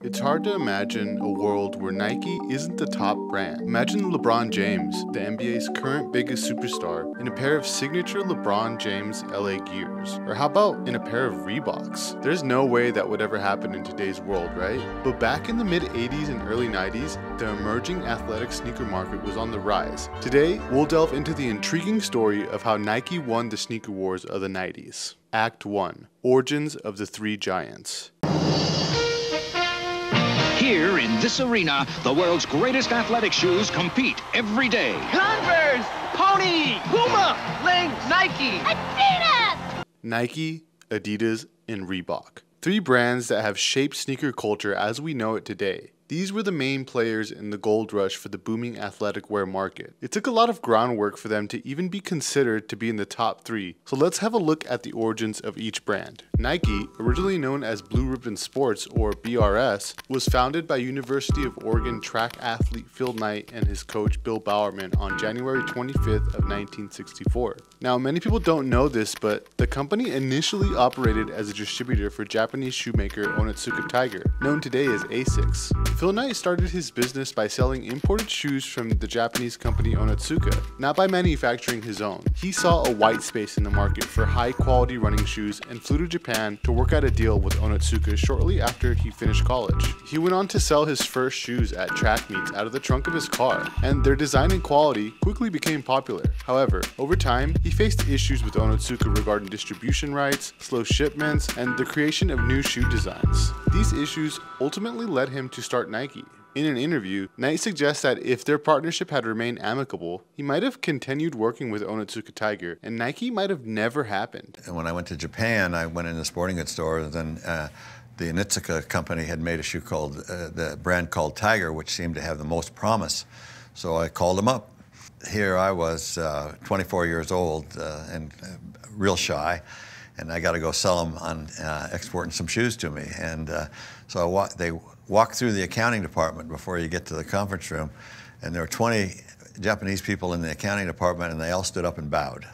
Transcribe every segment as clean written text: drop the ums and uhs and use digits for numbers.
It's hard to imagine a world where Nike isn't the top brand. Imagine LeBron James, the NBA's current biggest superstar, in a pair of signature LeBron James LA Gears. Or how about in a pair of Reeboks? There's no way that would ever happen in today's world, right? But back in the mid 80s and early 90s, the emerging athletic sneaker market was on the rise. Today, we'll delve into the intriguing story of how Nike won the sneaker wars of the 90s. Act 1. Origins of the Three Giants. Here in this arena, the world's greatest athletic shoes compete every day. Converse, Pony, Puma, Ling, Nike, Adidas! Nike, Adidas, and Reebok. Three brands that have shaped sneaker culture as we know it today. These were the main players in the gold rush for the booming athletic wear market. It took a lot of groundwork for them to even be considered to be in the top three, so let's have a look at the origins of each brand. Nike, originally known as Blue Ribbon Sports or BRS, was founded by University of Oregon track athlete Phil Knight and his coach Bill Bowerman on January 25th of 1964. Now, many people don't know this, but the company initially operated as a distributor for Japanese shoemaker Onitsuka Tiger, known today as ASICS. Phil Knight started his business by selling imported shoes from the Japanese company Onitsuka, not by manufacturing his own. He saw a white space in the market for high-quality running shoes and flew to Japan to work out a deal with Onitsuka shortly after he finished college. He went on to sell his first shoes at track meets out of the trunk of his car, and their design and quality quickly became popular. However, over time, he faced issues with Onitsuka regarding distribution rights, slow shipments, and the creation of new shoe designs. These issues ultimately led him to start Nike. In an interview, Knight suggests that if their partnership had remained amicable, he might have continued working with Onitsuka Tiger, and Nike might have never happened. And when I went to Japan, I went in a sporting goods store, and then the Onitsuka company had made a shoe called, the brand called Tiger, which seemed to have the most promise. So I called them up. Here I was 24 years old and real shy, and I got to go sell them on exporting some shoes to me. And so they walk through the accounting department before you get to the conference room, and there were 20 Japanese people in the accounting department, and they all stood up and bowed.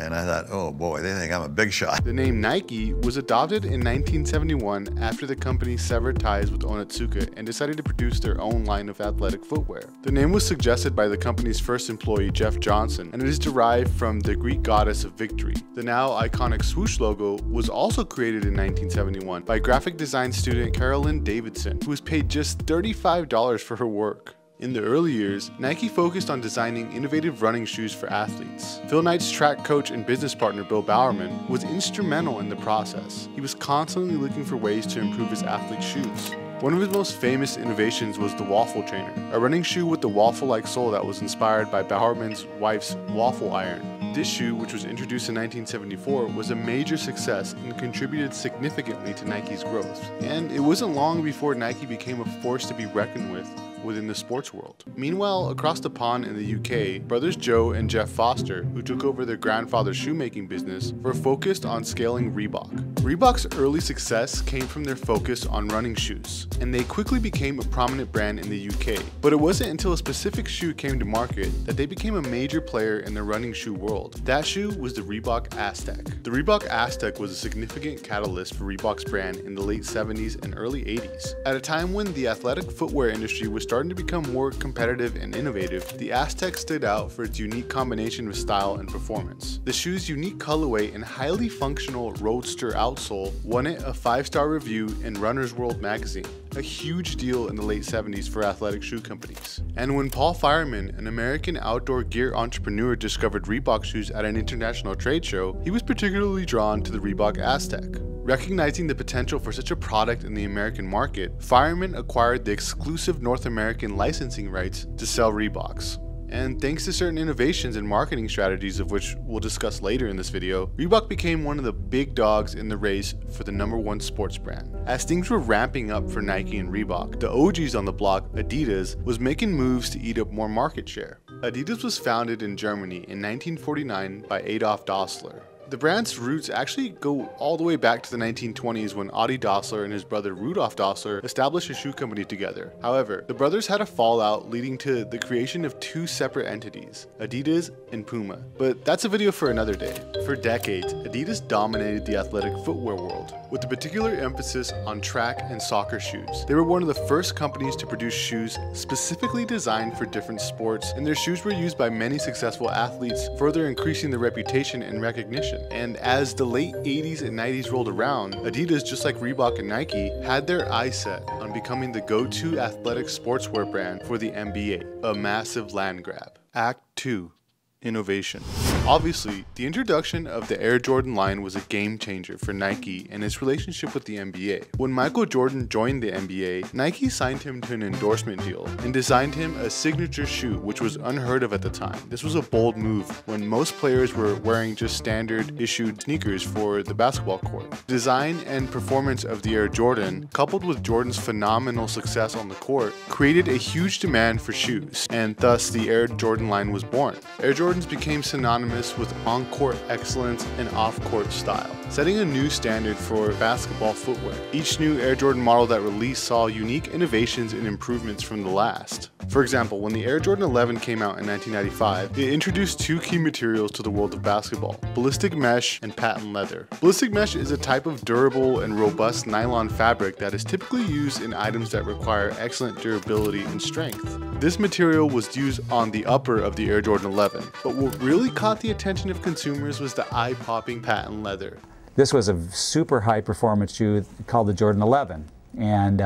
And I thought, oh boy, they think I'm a big shot. The name Nike was adopted in 1971 after the company severed ties with Onitsuka and decided to produce their own line of athletic footwear. The name was suggested by the company's first employee, Jeff Johnson, and it is derived from the Greek goddess of victory. The now iconic swoosh logo was also created in 1971 by graphic design student Carolyn Davidson, who was paid just $35 for her work. In the early years, Nike focused on designing innovative running shoes for athletes. Phil Knight's track coach and business partner Bill Bowerman was instrumental in the process. He was constantly looking for ways to improve his athletes' shoes. One of his most famous innovations was the Waffle Trainer, a running shoe with the waffle-like sole that was inspired by Bowerman's wife's waffle iron. This shoe, which was introduced in 1974, was a major success and contributed significantly to Nike's growth. And it wasn't long before Nike became a force to be reckoned with within the sports world. Meanwhile, across the pond in the UK, brothers Joe and Jeff Foster, who took over their grandfather's shoemaking business, were focused on scaling Reebok. Reebok's early success came from their focus on running shoes, and they quickly became a prominent brand in the UK. But it wasn't until a specific shoe came to market that they became a major player in the running shoe world. That shoe was the Reebok Aztec. The Reebok Aztec was a significant catalyst for Reebok's brand in the late 70s and early 80s. At a time when the athletic footwear industry was starting to become more competitive and innovative, the Aztec stood out for its unique combination of style and performance. The shoe's unique colorway and highly functional roadster outsole won it a 5-star review in Runner's World magazine, a huge deal in the late 70s for athletic shoe companies. And when Paul Fireman, an American outdoor gear entrepreneur, discovered Reebok shoes at an international trade show, he was particularly drawn to the Reebok Aztec. Recognizing the potential for such a product in the American market, Fireman acquired the exclusive North American licensing rights to sell Reeboks. And thanks to certain innovations and marketing strategies, of which we'll discuss later in this video, Reebok became one of the big dogs in the race for the #1 sports brand. As things were ramping up for Nike and Reebok, the OGs on the block, Adidas, was making moves to eat up more market share. Adidas was founded in Germany in 1949 by Adolf Dassler. The brand's roots actually go all the way back to the 1920s when Adi Dassler and his brother Rudolf Dassler established a shoe company together. However, the brothers had a fallout leading to the creation of two separate entities, Adidas and Puma. But that's a video for another day. For decades, Adidas dominated the athletic footwear world. with a particular emphasis on track and soccer shoes. They were one of the first companies to produce shoes specifically designed for different sports, and their shoes were used by many successful athletes, further increasing their reputation and recognition. And as the late 80s and 90s rolled around, Adidas, just like Reebok and Nike, had their eyes set on becoming the go-to athletic sportswear brand for the NBA, a massive land grab. Act 2. Innovation. Obviously, the introduction of the Air Jordan line was a game changer for Nike and its relationship with the NBA. When Michael Jordan joined the NBA, Nike signed him to an endorsement deal and designed him a signature shoe, which was unheard of at the time. This was a bold move when most players were wearing just standard issued sneakers for the basketball court. Design and performance of the Air Jordan, coupled with Jordan's phenomenal success on the court, created a huge demand for shoes, and thus the Air Jordan line was born. Air Jordans became synonymous with on-court excellence and off-court style, setting a new standard for basketball footwear. Each new Air Jordan model that released saw unique innovations and improvements from the last. For example, when the Air Jordan 11 came out in 1995, it introduced two key materials to the world of basketball: ballistic mesh and patent leather. Ballistic mesh is a type of durable and robust nylon fabric that is typically used in items that require excellent durability and strength. This material was used on the upper of the Air Jordan 11, but what really caught the attention of consumers was the eye-popping patent leather. This was a super high performance shoe called the Jordan 11, and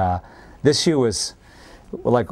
this shoe was,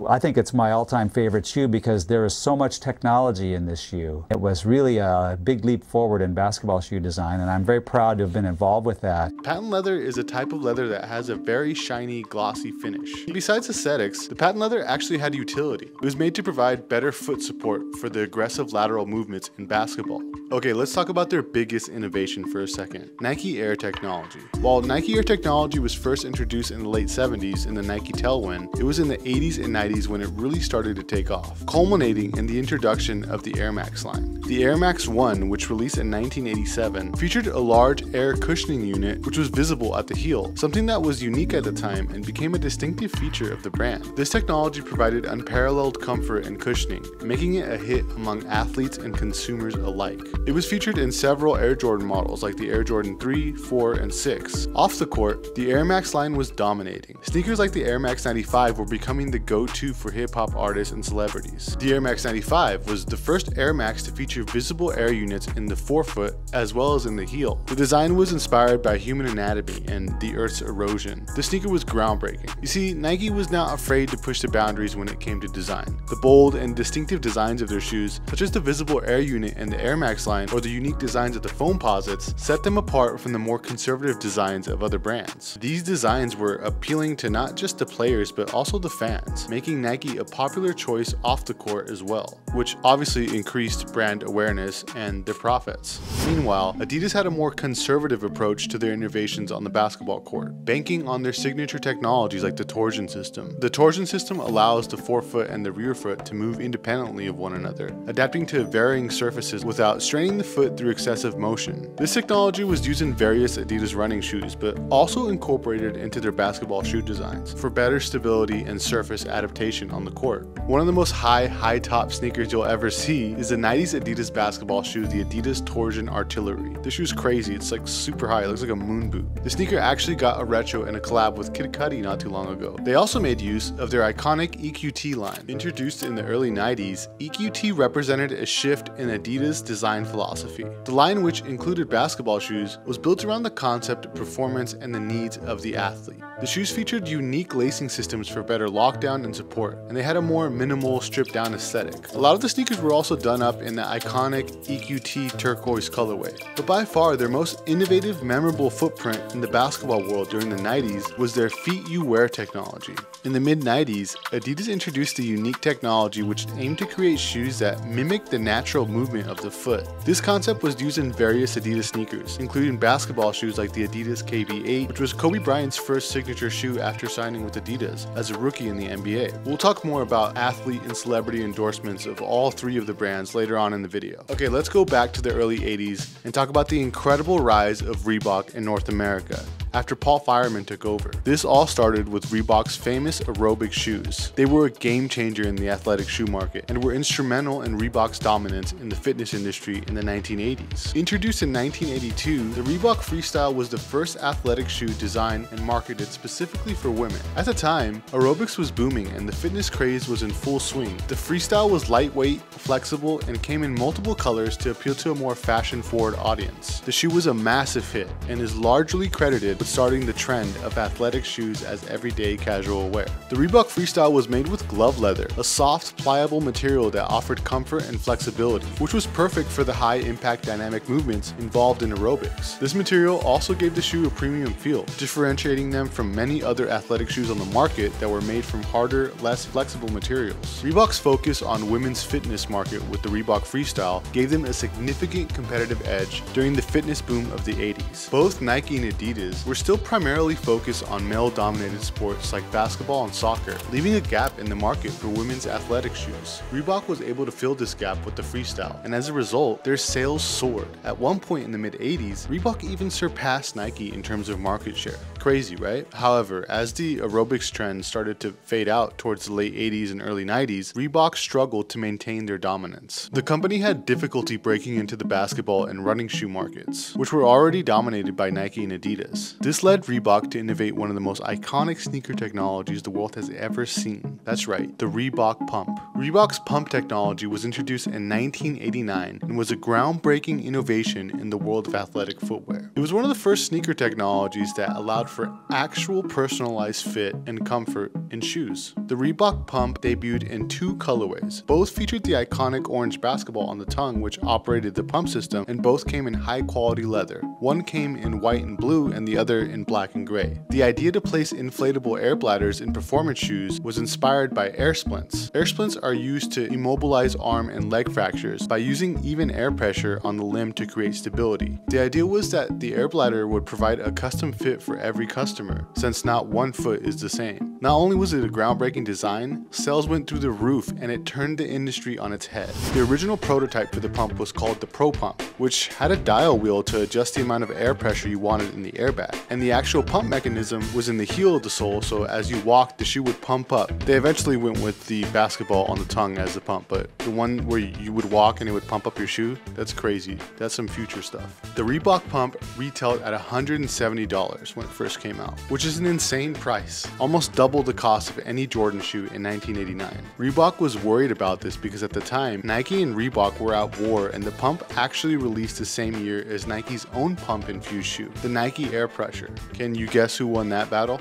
I think it's my all-time favorite shoe because there is so much technology in this shoe. It was really a big leap forward in basketball shoe design, and I'm very proud to have been involved with that. Patent leather is a type of leather that has a very shiny, glossy finish. Besides aesthetics, the patent leather actually had utility. It was made to provide better foot support for the aggressive lateral movements in basketball. Okay, let's talk about their biggest innovation for a second: Nike Air technology. While Nike Air technology was first introduced in the late 70s in the Nike Tailwind, it was in the 80s and 90s when it really started to take off, culminating in the introduction of the Air Max line. The Air Max 1, which released in 1987, featured a large air cushioning unit which was visible at the heel, something that was unique at the time and became a distinctive feature of the brand. This technology provided unparalleled comfort and cushioning, making it a hit among athletes and consumers alike. It was featured in several Air Jordan models like the Air Jordan 3, 4, and 6. Off the court, the Air Max line was dominating. Sneakers like the Air Max 95 were becoming the go-to for hip-hop artists and celebrities. The Air Max 95 was the first Air Max to feature visible air units in the forefoot as well as in the heel. The design was inspired by human anatomy and the Earth's erosion. The sneaker was groundbreaking. You see, Nike was not afraid to push the boundaries when it came to design. The bold and distinctive designs of their shoes, such as the visible air unit and the Air Max line, or the unique designs of the Foamposites, set them apart from the more conservative designs of other brands. These designs were appealing to not just the players but also the fans, making Nike a popular choice off the court as well, which obviously increased brand awareness and their profits. Meanwhile, Adidas had a more conservative approach to their innovations on the basketball court, banking on their signature technologies like the torsion system. The torsion system allows the forefoot and the rear foot to move independently of one another, adapting to varying surfaces without straining the foot through excessive motion. This technology was used in various Adidas running shoes, but also incorporated into their basketball shoe designs for better stability and surface adaptation on the court. One of the most high-top sneakers you'll ever see is the 90s Adidas basketball shoe, the Adidas Torsion Artillery. This shoe's crazy. It's like super high. It looks like a moon boot. The sneaker actually got a retro and a collab with Kid Cudi not too long ago. They also made use of their iconic EQT line. Introduced in the early 90s, EQT represented a shift in Adidas design philosophy. The line, which included basketball shoes, was built around the concept of performance and the needs of the athlete. The shoes featured unique lacing systems for better lockdown and support, and they had a more minimal, stripped-down aesthetic. A lot of the sneakers were also done up in the iconic EQT turquoise colorway. But by far, their most innovative, memorable footprint in the basketball world during the 90s was their Feet You Wear technology. In the mid-90s, Adidas introduced a unique technology which aimed to create shoes that mimicked the natural movement of the foot. This concept was used in various Adidas sneakers, including basketball shoes like the Adidas KB8, which was Kobe Bryant's first signature shoe after signing with Adidas as a rookie in the NBA. We'll talk more about athlete and celebrity endorsements of all three of the brands later on in the video. Okay, let's go back to the early 80s and talk about the incredible rise of Reebok in North America after Paul Fireman took over. This all started with Reebok's famous aerobic shoes. They were a game changer in the athletic shoe market and were instrumental in Reebok's dominance in the fitness industry in the 1980s. Introduced in 1982, the Reebok Freestyle was the first athletic shoe designed and marketed specifically for women. At the time, aerobics was booming and the fitness craze was in full swing. The Freestyle was lightweight, flexible, and came in multiple colors to appeal to a more fashion-forward audience. The shoe was a massive hit and is largely credited with starting the trend of athletic shoes as everyday casual wear. The Reebok Freestyle was made with glove leather, a soft, pliable material that offered comfort and flexibility, which was perfect for the high-impact dynamic movements involved in aerobics. This material also gave the shoe a premium feel, differentiating them from many other athletic shoes on the market that were made from harder, less flexible materials. Reebok's focus on women's fitness market with the Reebok Freestyle gave them a significant competitive edge during the fitness boom of the 80s. Both Nike and Adidas were still primarily focused on male-dominated sports like basketball and soccer, leaving a gap in the market for women's athletic shoes. Reebok was able to fill this gap with the Freestyle, and as a result, their sales soared. At one point in the mid-80s, Reebok even surpassed Nike in terms of market share. Crazy, right? However, as the aerobics trend started to fade out towards the late 80s and early 90s, Reebok struggled to maintain their dominance. The company had difficulty breaking into the basketball and running shoe markets, which were already dominated by Nike and Adidas. This led Reebok to innovate one of the most iconic sneaker technologies the world has ever seen. That's right, the Reebok pump. Reebok's pump technology was introduced in 1989 and was a groundbreaking innovation in the world of athletic footwear. It was one of the first sneaker technologies that allowed for actual personalized fit and comfort in shoes. The Reebok pump debuted in two colorways. Both featured the iconic orange basketball on the tongue, which operated the pump system, and both came in high quality leather. One came in white and blue and the other in black and gray. The idea to place inflatable air bladders in performance shoes was inspired by air splints. Air splints are used to immobilize arm and leg fractures by using even air pressure on the limb to create stability. The idea was that the air bladder would provide a custom fit for every customer, since not one foot is the same. Not only was it a groundbreaking design, sales went through the roof and it turned the industry on its head. The original prototype for the pump was called the Pro Pump, which had a dial wheel to adjust the amount of air pressure you wanted in the airbag. And the actual pump mechanism was in the heel of the sole, so as you walked, the shoe would pump up. They eventually went with the basketball on the tongue as the pump, but the one where you would walk and it would pump up your shoe, that's crazy. That's some future stuff. The Reebok pump retailed at $170 when it first came out, which is an insane price, almost double the cost of any Jordan shoe in 1989. Reebok was worried about this because at the time, Nike and Reebok were at war and the pump actually released the same year as Nike's own pump-infused shoe, the Nike Air Pressure. Can you guess who won that battle?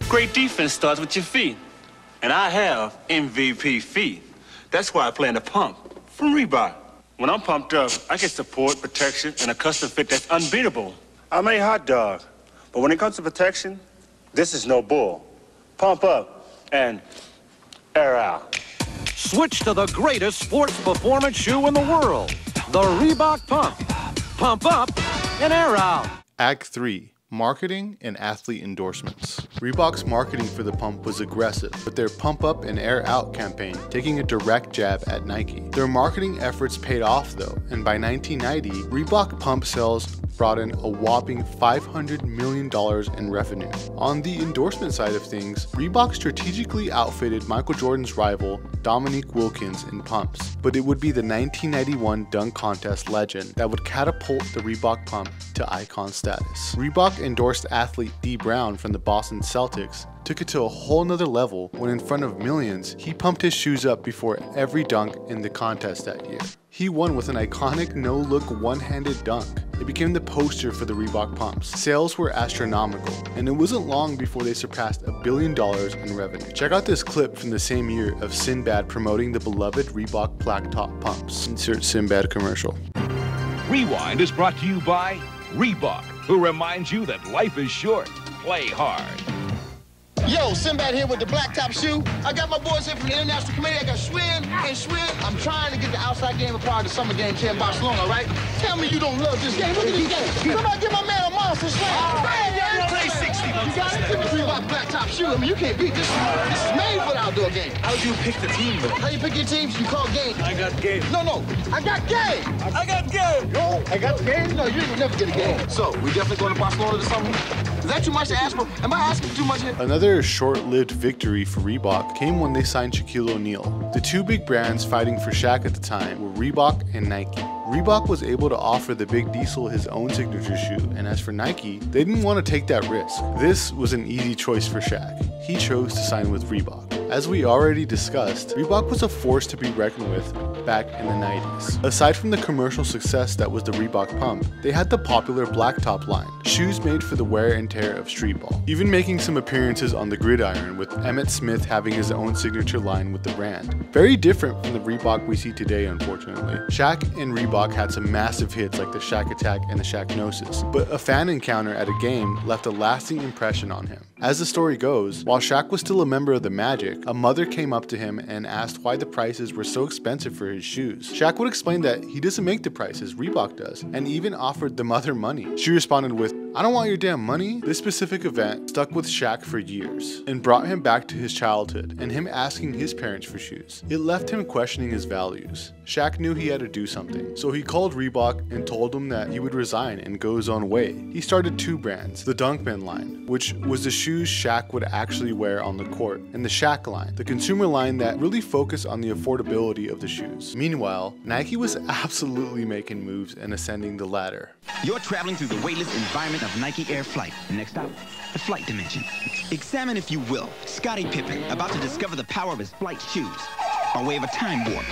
Great defense starts with your feet, and I have MVP feet. That's why I play in the pump from Reebok. When I'm pumped up, I get support, protection, and a custom fit that's unbeatable. I'm a hot dog, but when it comes to protection, this is no bull. Pump up and air out. Switch to the greatest sports performance shoe in the world, the Reebok Pump. Pump up and air out. Act 3. Marketing and athlete endorsements. Reebok's marketing for the pump was aggressive, with their Pump Up and Air Out campaign taking a direct jab at Nike. Their marketing efforts paid off though, and by 1990, Reebok pump sales brought in a whopping $500 million in revenue. On the endorsement side of things, Reebok strategically outfitted Michael Jordan's rival, Dominique Wilkins, in pumps, but it would be the 1991 dunk contest legend that would catapult the Reebok pump to icon status. Reebok endorsed athlete D. Brown from the Boston Celtics, took it to a whole nother level when in front of millions, he pumped his shoes up before every dunk in the contest that year. He won with an iconic no-look one-handed dunk. It became the poster for the Reebok pumps. Sales were astronomical, and it wasn't long before they surpassed $1 billion in revenue. Check out this clip from the same year of Sinbad promoting the beloved Reebok Blacktop pumps. Insert Sinbad commercial. Rewind is brought to you by Reebok, who reminds you that life is short. Play hard. Yo, Sinbad here with the blacktop shoe. I got my boys here from the International Committee. I got Schwinn and Schwinn. I'm trying to get the outside game a part of the summer games here in Barcelona, right? Tell me you don't love this game. Look at this game. Somebody give my man a monster slam. Play 60. You got it? This is Reebok black top shoe. I mean, you can't beat this. This is made for the outdoor game. How do you pick the team, though? How you pick your teams? You call game. I got game. No, I got game. I got game. No, I got the game. No, you ain't gonna never get a game. So, we definitely going to Barcelona this summer? Is that too much to ask for? Am I asking for too much here? Another short-lived victory for Reebok came when they signed Shaquille O'Neal. The two big brands fighting for Shaq at the time were Reebok and Nike. Reebok was able to offer the Big Diesel his own signature shoe, and as for Nike, they didn't want to take that risk. This was an easy choice for Shaq. He chose to sign with Reebok. As we already discussed, Reebok was a force to be reckoned with back in the 90s. Aside from the commercial success that was the Reebok Pump, they had the popular Blacktop line, shoes made for the wear and tear of street ball, even making some appearances on the gridiron, with Emmitt Smith having his own signature line with the brand. Very different from the Reebok we see today, unfortunately. Shaq and Reebok had some massive hits like the Shaq Attack and the Shaqnosis, but a fan encounter at a game left a lasting impression on him. As the story goes, while Shaq was still a member of the Magic, a mother came up to him and asked why the prices were so expensive for his shoes. Shaq would explain that he doesn't make the prices, Reebok does, and even offered the mother money. She responded with, "I don't want your damn money." This specific event stuck with Shaq for years and brought him back to his childhood and him asking his parents for shoes. It left him questioning his values. Shaq knew he had to do something, so he called Reebok and told them that he would resign and go his own way. He started two brands, the Dunkman line, which was the shoes Shaq would actually wear on the court, and the Shaq line, the consumer line that really focused on the affordability of the shoes. Meanwhile, Nike was absolutely making moves and ascending the ladder. You're traveling through the weightless environment of Nike Air Flight. Next up, the flight dimension. Examine, if you will, Scottie Pippen about to discover the power of his flight shoes by way of a time warp.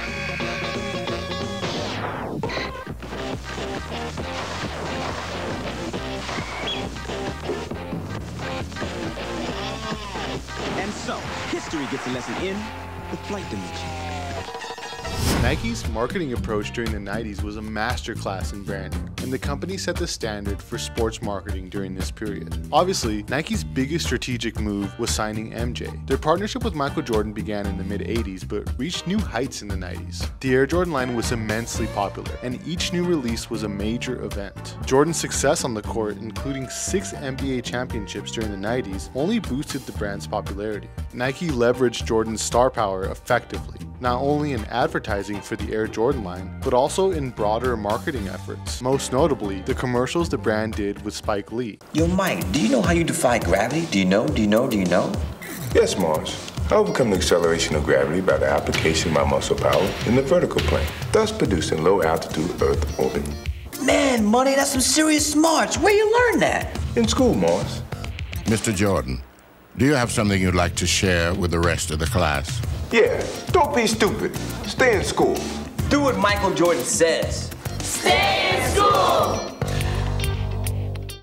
And so, history gets a lesson in the flight dimension. Nike's marketing approach during the 90s was a masterclass in branding, and the company set the standard for sports marketing during this period. Obviously, Nike's biggest strategic move was signing MJ. Their partnership with Michael Jordan began in the mid-80s, but reached new heights in the 90s. The Air Jordan line was immensely popular, and each new release was a major event. Jordan's success on the court, including 6 NBA championships during the 90s, only boosted the brand's popularity. Nike leveraged Jordan's star power effectively, not only in advertising for the Air Jordan line, but also in broader marketing efforts. Most notably, the commercials the brand did with Spike Lee. Yo, Mike, do you know how you defy gravity? Do you know? Yes, Mars. I overcome the acceleration of gravity by the application of my muscle power in the vertical plane, thus producing low-altitude Earth orbit. Man, Money, that's some serious smarts. Where you learn that? In school, Mars. Mr. Jordan, do you have something you'd like to share with the rest of the class? Yeah, don't be stupid. Stay in school. Do what Michael Jordan says. Stay in school!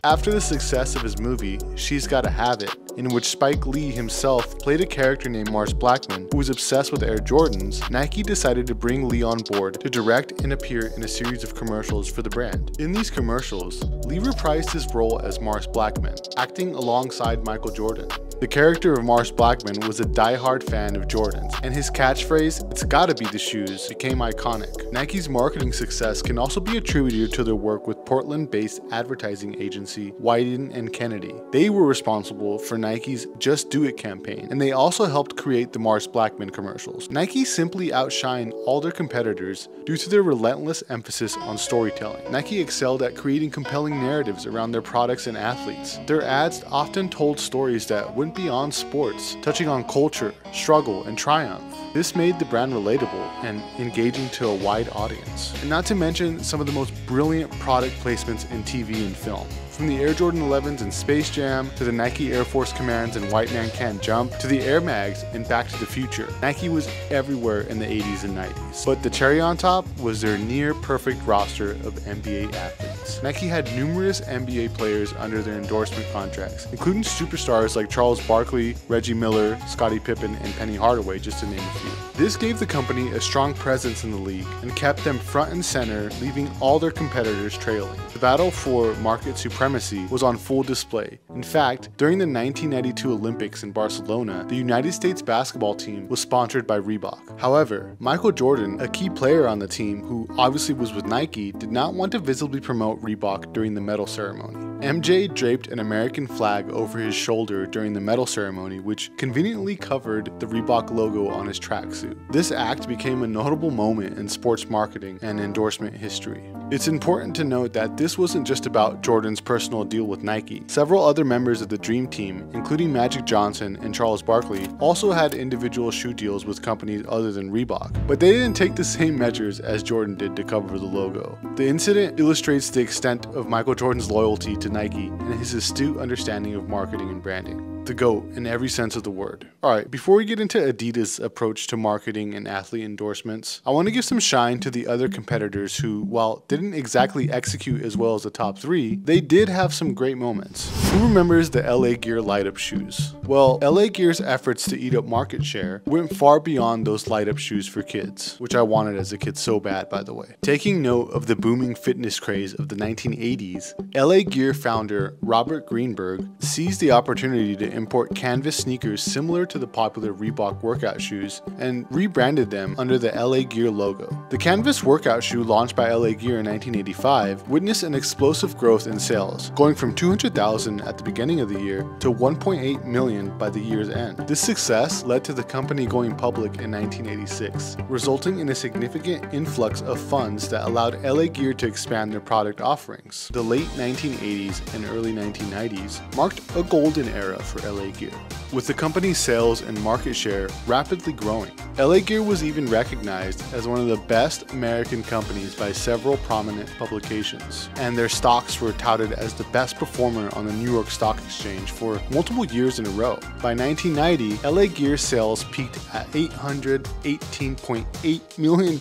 After the success of his movie, She's Gotta Have It, in which Spike Lee himself played a character named Mars Blackman who was obsessed with Air Jordans, Nike decided to bring Lee on board to direct and appear in a series of commercials for the brand. In these commercials, Lee reprised his role as Mars Blackman, acting alongside Michael Jordan. The character of Mars Blackman was a die-hard fan of Jordans, and his catchphrase, "It's gotta be the shoes," became iconic. Nike's marketing success can also be attributed to their work with Portland-based advertising agency Wieden & Kennedy. They were responsible for Nike's Just Do It campaign, and they also helped create the Mars Blackman commercials. Nike simply outshined all their competitors due to their relentless emphasis on storytelling. Nike excelled at creating compelling narratives around their products and athletes. Their ads often told stories that went beyond sports, touching on culture, struggle, and triumph. This made the brand relatable and engaging to a wide audience. And not to mention some of the most brilliant product placements in TV and film. From the Air Jordan 11s in Space Jam, to the Nike Air Force Commands and White Man Can't Jump, to the Air Mags in Back to the Future. Nike was everywhere in the 80s and 90s. But the cherry on top was their near-perfect roster of NBA athletes. Nike had numerous NBA players under their endorsement contracts, including superstars like Charles Barkley, Reggie Miller, Scottie Pippen, and Penny Hardaway, just to name a few. This gave the company a strong presence in the league and kept them front and center, leaving all their competitors trailing. The battle for market supremacy was on full display. In fact, during the 1992 Olympics in Barcelona, the United States basketball team was sponsored by Reebok. However, Michael Jordan, a key player on the team who obviously was with Nike, did not want to visibly promote Reebok during the medal ceremony. MJ draped an American flag over his shoulder during the medal ceremony, which conveniently covered the Reebok logo on his tracksuit. This act became a notable moment in sports marketing and endorsement history. It's important to note that this wasn't just about Jordan's personal deal with Nike. Several other members of the Dream Team, including Magic Johnson and Charles Barkley, also had individual shoe deals with companies other than Reebok, but they didn't take the same measures as Jordan did to cover the logo. The incident illustrates the extent of Michael Jordan's loyalty to Nike and his astute understanding of marketing and branding. The GOAT in every sense of the word. Alright, before we get into Adidas' approach to marketing and athlete endorsements, I want to give some shine to the other competitors who, while didn't exactly execute as well as the top 3, they did have some great moments. Who remembers the LA Gear light-up shoes? Well, LA Gear's efforts to eat up market share went far beyond those light-up shoes for kids, which I wanted as a kid so bad, by the way. Taking note of the booming fitness craze of the 1980s, LA Gear founder Robert Greenberg seized the opportunity to import canvas sneakers similar to the popular Reebok workout shoes and rebranded them under the LA Gear logo. The canvas workout shoe launched by LA Gear in 1985 witnessed an explosive growth in sales, going from 200,000 at the beginning of the year to 1.8 million by the year's end. This success led to the company going public in 1986, resulting in a significant influx of funds that allowed LA Gear to expand their product offerings. The late 1980s and early 1990s marked a golden era for LA Gear, with the company's sales and market share rapidly growing. LA Gear was even recognized as one of the best American companies by several prominent publications, and their stocks were touted as the best performer on the New York Stock Exchange for multiple years in a row. By 1990, LA Gear sales peaked at $818.8 million,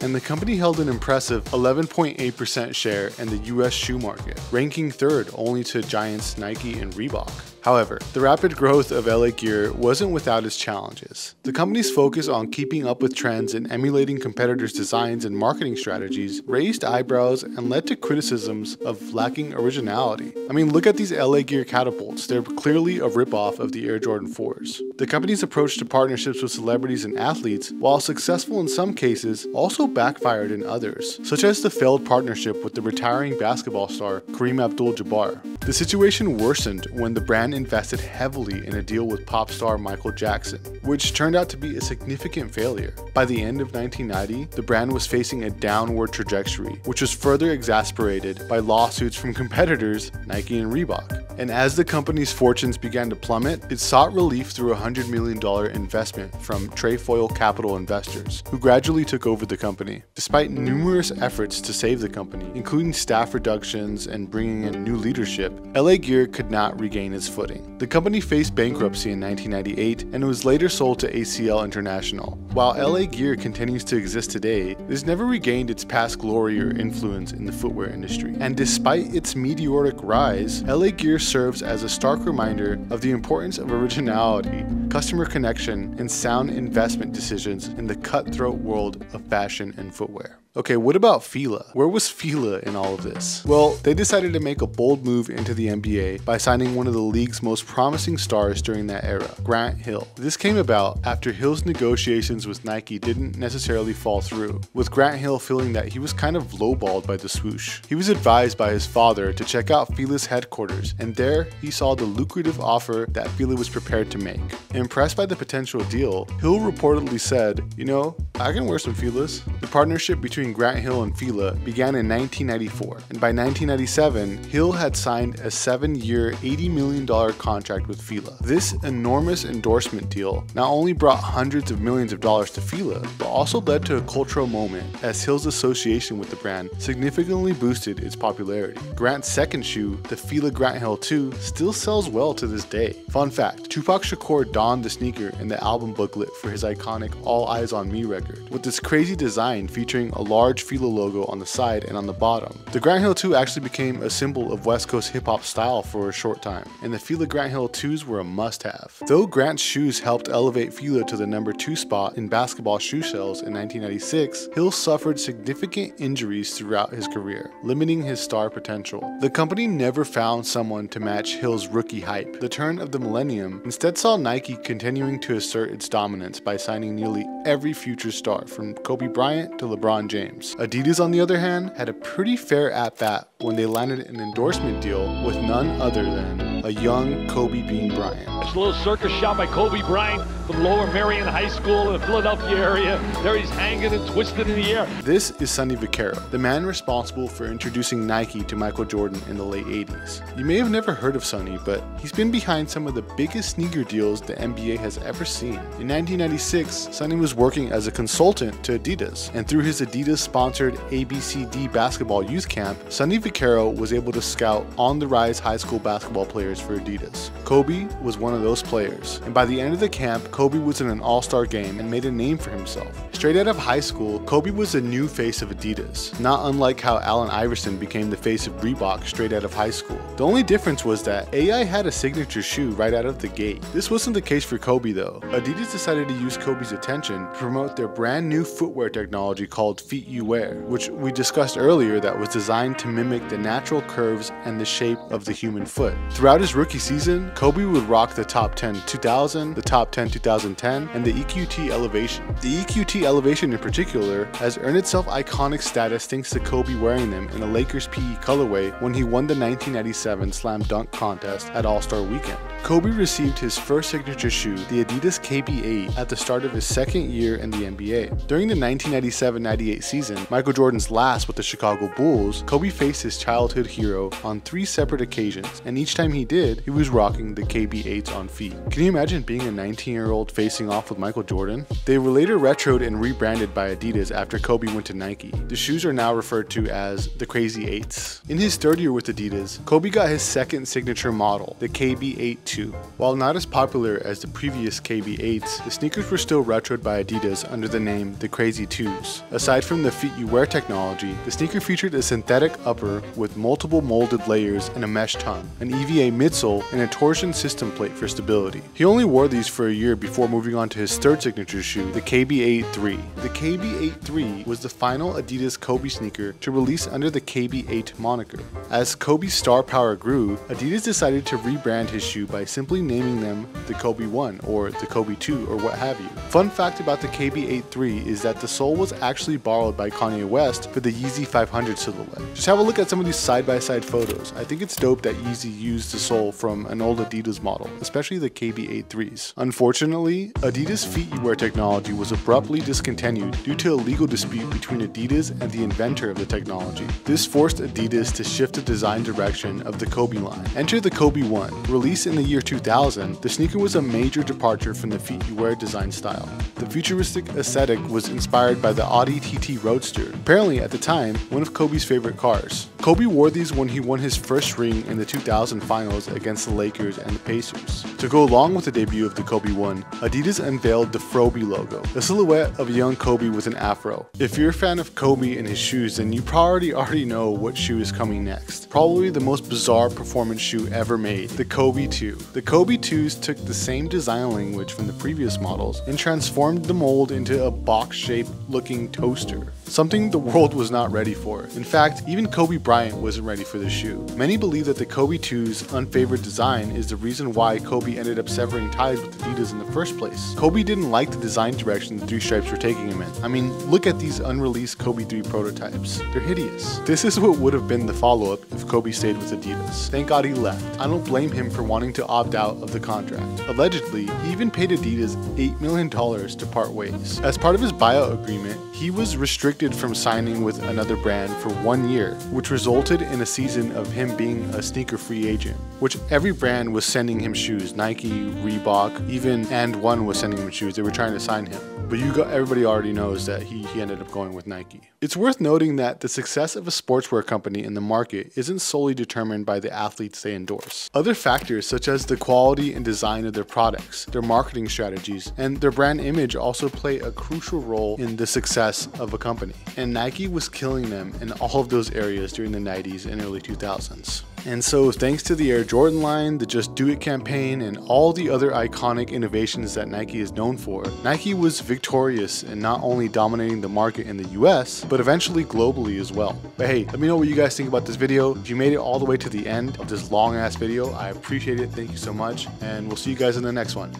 and the company held an impressive 11.8% share in the US shoe market, ranking third only to giants Nike and Reebok. However, the rapid growth of LA Gear wasn't without its challenges. The company's focus on keeping up with trends and emulating competitors' designs and marketing strategies raised eyebrows and led to criticisms of lacking originality. I mean, look at these LA Gear catapults. They're clearly a ripoff of the Air Jordan 4s. The company's approach to partnerships with celebrities and athletes, while successful in some cases, also backfired in others, such as the failed partnership with the retiring basketball star Kareem Abdul-Jabbar. The situation worsened when the brand invested heavily in a deal with pop star Michael Jackson, which turned out to be a significant failure. By the end of 1990, the brand was facing a downward trajectory, which was further exacerbated by lawsuits from competitors Nike and Reebok. And as the company's fortunes began to plummet, it sought relief through a $100 million investment from Trefoil Capital investors, who gradually took over the company. Despite numerous efforts to save the company, including staff reductions and bringing in new leadership, LA Gear could not regain its footing. The company faced bankruptcy in 1998 and was later sold to ACL International. While LA Gear continues to exist today, it has never regained its past glory or influence in the footwear industry. And despite its meteoric rise, LA Gear serves as a stark reminder of the importance of originality, customer connection, and sound investment decisions in the cutthroat world of fashion and footwear. Okay, what about FILA? Where was FILA in all of this? Well, they decided to make a bold move into the NBA by signing one of the league's most promising stars during that era, Grant Hill. This came about after Hill's negotiations with Nike didn't necessarily fall through, with Grant Hill feeling that he was kind of lowballed by the swoosh. He was advised by his father to check out FILA's headquarters, and there he saw the lucrative offer that FILA was prepared to make. Impressed by the potential deal, Hill reportedly said, "You know, I can wear some FILAs." The partnership between Grant Hill and FILA began in 1994, and by 1997, Hill had signed a 7-year, $80 million contract with FILA. This enormous endorsement deal not only brought hundreds of millions of dollars to FILA, but also led to a cultural moment as Hill's association with the brand significantly boosted its popularity. Grant's second shoe, the FILA Grant Hill 2, still sells well to this day. Fun fact, Tupac Shakur donned the sneaker in the album booklet for his iconic All Eyes on Me record, with this crazy design featuring a large FILA logo on the side and on the bottom. The Grant Hill 2 actually became a symbol of West Coast hip-hop style for a short time, and the FILA Grant Hill 2s were a must-have. Though Grant's shoes helped elevate FILA to the number 2 spot in basketball shoe sales in 1996, Hill suffered significant injuries throughout his career, limiting his star potential. The company never found someone to match Hill's rookie hype. The turn of the millennium instead saw Nike continuing to assert its dominance by signing nearly every future star, from Kobe Bryant to LeBron James. Adidas, on the other hand, had a pretty fair at-bat when they landed an endorsement deal with none other than a young Kobe Bean Bryant. It's a little circus shot by Kobe Bryant from Lower Merion High School in the Philadelphia area. There he's hanging and twisted in the air. This is Sonny Vaccaro, the man responsible for introducing Nike to Michael Jordan in the late 80s. You may have never heard of Sonny, but he's been behind some of the biggest sneaker deals the NBA has ever seen. In 1996, Sonny was working as a consultant to Adidas, and through his Adidas-sponsored ABCD basketball youth camp, Sonny Vaccaro was able to scout on-the-rise high school basketball players for Adidas. Kobe was one of those players, and by the end of the camp, Kobe was in an all-star game and made a name for himself. Straight out of high school, Kobe was the new face of Adidas, not unlike how Allen Iverson became the face of Reebok straight out of high school. The only difference was that AI had a signature shoe right out of the gate. This wasn't the case for Kobe though. Adidas decided to use Kobe's attention to promote their brand new footwear technology called Feet You Wear, which we discussed earlier, that was designed to mimic the natural curves and the shape of the human foot. Throughout his rookie season, Kobe would rock the top 10 2000, the top 10 2010, and the EQT Elevation. The EQT Elevation in particular has earned itself iconic status thanks to Kobe wearing them in a Lakers PE colorway when he won the 1997 Slam Dunk contest at All-Star Weekend. Kobe received his first signature shoe, the Adidas KB8, at the start of his second year in the NBA. During the 1997-98 season, Michael Jordan's last with the Chicago Bulls, Kobe faced his childhood hero on 3 separate occasions, and each time he did, he was rocking the KB8s on feet. Can you imagine being a 19-year-old facing off with Michael Jordan? They were later retroed and rebranded by Adidas after Kobe went to Nike. The shoes are now referred to as the Crazy 8s. In his third year with Adidas, Kobe got his second signature model, the KB8-2. While not as popular as the previous KB8s, the sneakers were still retroed by Adidas under the name the Crazy 2s. Aside from the Feet You Wear technology, the sneaker featured a synthetic upper with multiple molded layers and a mesh tongue, an EVA midsole, and a torsion system plate for stability. He only wore these for a year before moving on to his third signature shoe, the KB8-3. The KB8-3 was the final Adidas Kobe sneaker to release under the KB8 moniker. As Kobe's star power grew, Adidas decided to rebrand his shoe by simply naming them the Kobe 1 or the Kobe 2 or what have you. Fun fact about the KB8-3 is that the sole was actually borrowed by Kanye West for the Yeezy 500 silhouette. Just have a look at some of these side-by-side photos. I think it's dope that Yeezy used the sole from an old Adidas model, especially the KB8-3s. Unfortunately, Adidas Feet You Wear technology was abruptly discontinued due to a legal dispute between Adidas and the inventor of the technology. This forced Adidas to shift the design direction of the Kobe line. Enter the Kobe 1. Released in the year 2000, the sneaker was a major departure from the Feet You Wear design style. The futuristic aesthetic was inspired by the Audi TT Roadster, apparently at the time one of Kobe's favorite cars. Kobe wore these when he won his first ring in the 2000 finals against the Lakers and the Pacers. To go along with the debut of the Kobe 1, Adidas unveiled the Froby logo, a silhouette of a young Kobe with an afro. If you're a fan of Kobe and his shoes, then you probably already know what shoe is coming next. Probably the most bizarre performance shoe ever made, the Kobe 2. The Kobe 2s took the same design language from the previous models and transformed the mold into a box-shaped looking toaster, something the world was not ready for. In fact, even Kobe Bryant wasn't ready for the shoe. Many believe that the Kobe 2's unfavored design is the reason why Kobe ended up severing ties with Adidas in the first place. Kobe didn't like the design direction the three stripes were taking him in. I mean, look at these unreleased Kobe 3 prototypes. They're hideous. This is what would have been the follow-up if Kobe stayed with Adidas. Thank God he left. I don't blame him for wanting to opt out of the contract. Allegedly, he even paid Adidas $8 million to part ways. As part of his buyout agreement, he was restricted from signing with another brand for 1 year, which resulted in a season of him being a sneaker free agent, which every brand was sending him shoes. Nike, Reebok, even And1 was sending him shoes. They were trying to sign him. But everybody already knows that he ended up going with Nike. It's worth noting that the success of a sportswear company in the market isn't solely determined by the athletes they endorse. Other factors such as the quality and design of their products, their marketing strategies, and their brand image also play a crucial role in the success of a company. And Nike was killing them in all of those areas during the 90s and early 2000s. And so thanks to the Air Jordan line, the Just Do It campaign, and all the other iconic innovations that Nike is known for, Nike was victorious in not only dominating the market in the US, but eventually globally as well. But hey, let me know what you guys think about this video. If you made it all the way to the end of this long ass video, I appreciate it. Thank you so much. And we'll see you guys in the next one.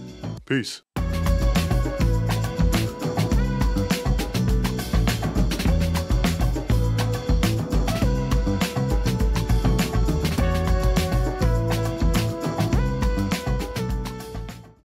Peace.